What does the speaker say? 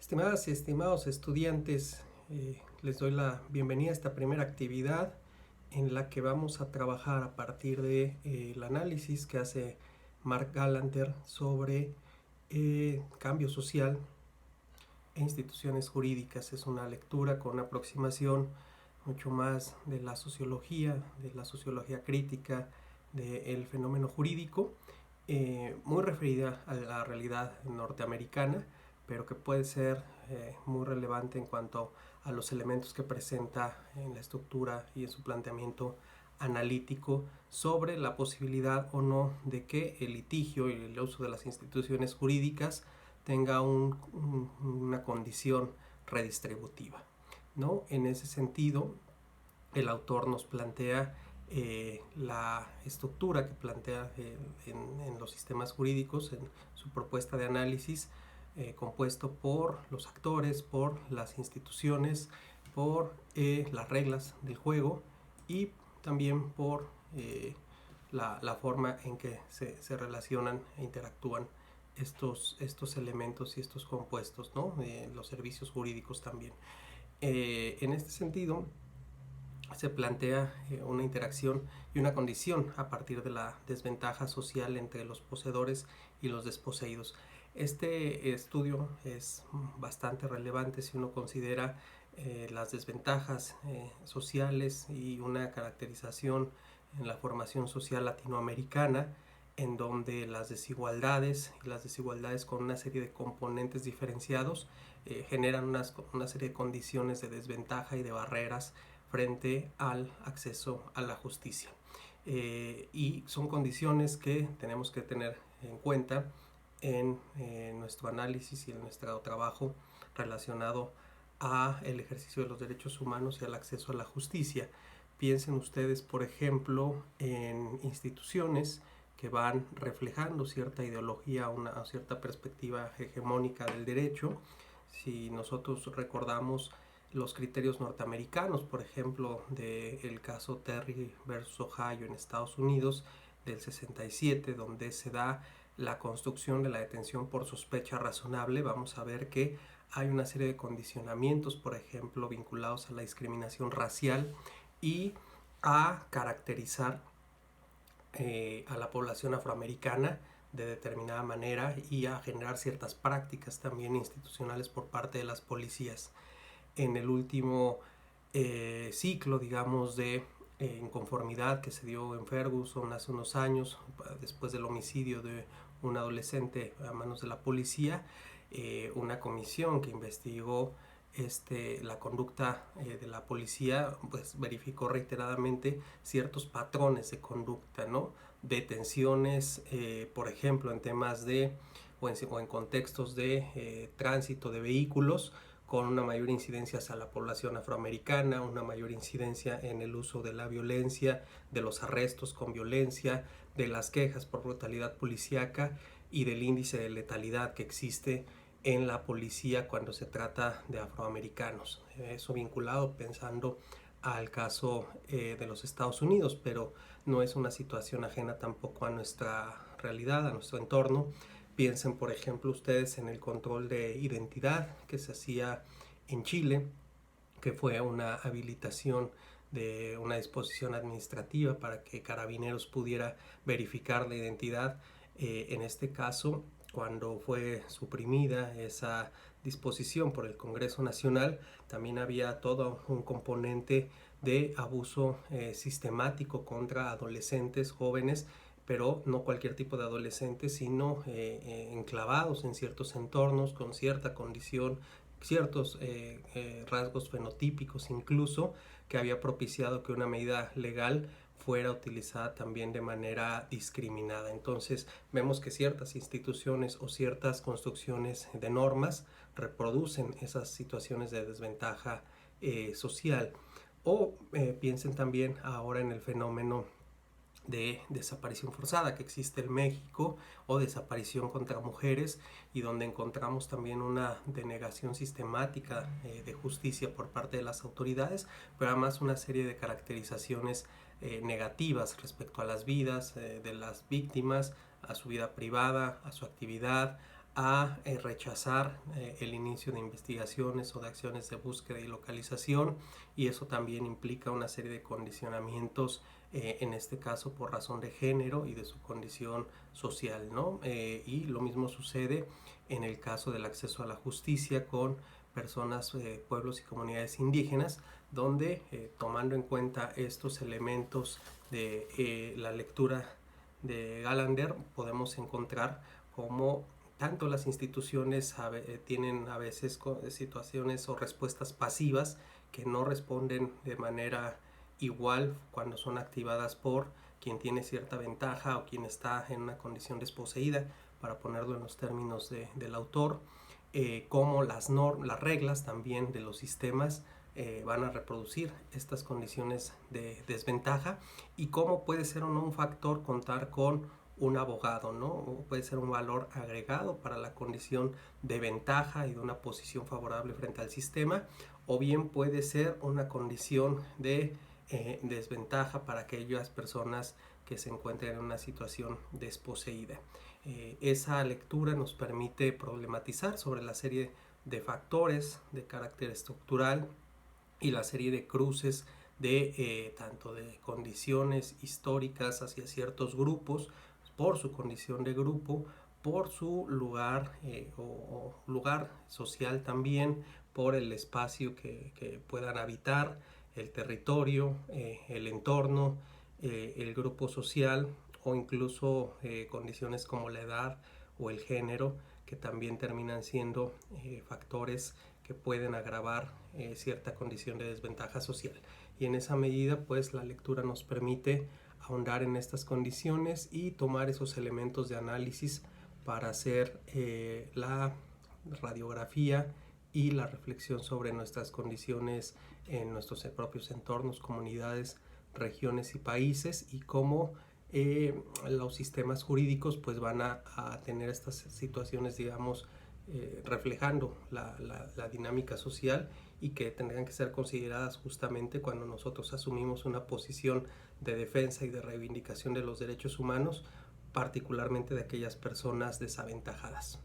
Estimadas y estimados estudiantes, les doy la bienvenida a esta primera actividad en la que vamos a trabajar a partir de el análisis que hace Mark Galanter sobre cambio social e instituciones jurídicas. Es una lectura con una aproximación mucho más de la sociología crítica del fenómeno jurídico, muy referida a la realidad norteamericana, pero que puede ser muy relevante en cuanto a los elementos que presenta en la estructura y en su planteamiento analítico sobre la posibilidad o no de que el litigio y el uso de las instituciones jurídicas tenga una condición redistributiva, ¿no? En ese sentido, el autor nos plantea la estructura que plantea en los sistemas jurídicos, en su propuesta de análisis, compuesto por los actores, por las instituciones, por las reglas del juego y también por la forma en que se relacionan e interactúan estos elementos y estos compuestos, ¿no? Los servicios jurídicos también. En este sentido, se plantea una interacción y una condición a partir de la desventaja social entre los poseedores y los desposeídos. Este estudio es bastante relevante si uno considera las desventajas sociales y una caracterización en la formación social latinoamericana, en donde las desigualdades con una serie de componentes diferenciados generan una serie de condiciones de desventaja y de barreras frente al acceso a la justicia. Y son condiciones que tenemos que tener en cuenta en nuestro análisis y en nuestro trabajo relacionado a el ejercicio de los derechos humanos y al acceso a la justicia. Piensen ustedes, por ejemplo, en instituciones que van reflejando cierta ideología, una cierta perspectiva hegemónica del derecho. Si nosotros recordamos los criterios norteamericanos, por ejemplo, del caso Terry versus Ohio en Estados Unidos del 67, donde se da la construcción de la detención por sospecha razonable, vamos a ver que hay una serie de condicionamientos, por ejemplo, vinculados a la discriminación racial y a caracterizar a la población afroamericana de determinada manera y a generar ciertas prácticas también institucionales por parte de las policías. En el último ciclo, digamos, de inconformidad que se dio en Ferguson hace unos años, después del homicidio de un adolescente a manos de la policía, una comisión que investigó la conducta de la policía, pues verificó reiteradamente ciertos patrones de conducta, ¿no? Detenciones, por ejemplo, en temas o en contextos de tránsito de vehículos, con una mayor incidencia hacia la población afroamericana, una mayor incidencia en el uso de la violencia, de los arrestos con violencia, de las quejas por brutalidad policíaca y del índice de letalidad que existe en la policía cuando se trata de afroamericanos. Eso vinculado pensando al caso de los Estados Unidos, pero no es una situación ajena tampoco a nuestra realidad, a nuestro entorno. Piensen, por ejemplo, ustedes en el control de identidad que se hacía en Chile, que fue una habilitación de una disposición administrativa para que Carabineros pudiera verificar la identidad. En este caso, cuando fue suprimida esa disposición por el Congreso Nacional, también había todo un componente de abuso sistemático contra adolescentes, jóvenes, pero no cualquier tipo de adolescentes, sino enclavados en ciertos entornos con cierta condición, ciertos rasgos fenotípicos incluso, que había propiciado que una medida legal fuera utilizada también de manera discriminada. Entonces vemos que ciertas instituciones o ciertas construcciones de normas reproducen esas situaciones de desventaja social. O piensen también ahora en el fenómeno de desaparición forzada que existe en México, o desaparición contra mujeres, y donde encontramos también una denegación sistemática de justicia por parte de las autoridades, pero además una serie de caracterizaciones negativas respecto a las vidas de las víctimas, a su vida privada, a su actividad, a rechazar el inicio de investigaciones o de acciones de búsqueda y localización, y eso también implica una serie de condicionamientos, en este caso por razón de género y de su condición social, ¿no? Y lo mismo sucede en el caso del acceso a la justicia con personas, pueblos y comunidades indígenas, donde tomando en cuenta estos elementos de la lectura de Gallagher podemos encontrar cómo tanto las instituciones tienen a veces situaciones o respuestas pasivas que no responden de manera igual cuando son activadas por quien tiene cierta ventaja o quien está en una condición desposeída, para ponerlo en los términos del autor, como las reglas también de los sistemas van a reproducir estas condiciones de desventaja, y cómo puede ser o no un factor contar con un abogado, ¿no? O puede ser un valor agregado para la condición de ventaja y de una posición favorable frente al sistema, o bien puede ser una condición de desventaja para aquellas personas que se encuentran en una situación desposeída. Esa lectura nos permite problematizar sobre la serie de factores de carácter estructural y la serie de cruces de tanto de condiciones históricas hacia ciertos grupos por su condición de grupo, por su lugar o lugar social también, por el espacio que puedan habitar, el territorio, el entorno, el grupo social, o incluso condiciones como la edad o el género, que también terminan siendo factores que pueden agravar cierta condición de desventaja social. Y en esa medida, pues la lectura nos permite ahondar en estas condiciones y tomar esos elementos de análisis para hacer la radiografía y la reflexión sobre nuestras condiciones en nuestros propios entornos, comunidades, regiones y países, y cómo los sistemas jurídicos pues van a tener estas situaciones, digamos, reflejando la dinámica social, y que tendrán que ser consideradas justamente cuando nosotros asumimos una posición de defensa y de reivindicación de los derechos humanos, particularmente de aquellas personas desaventajadas.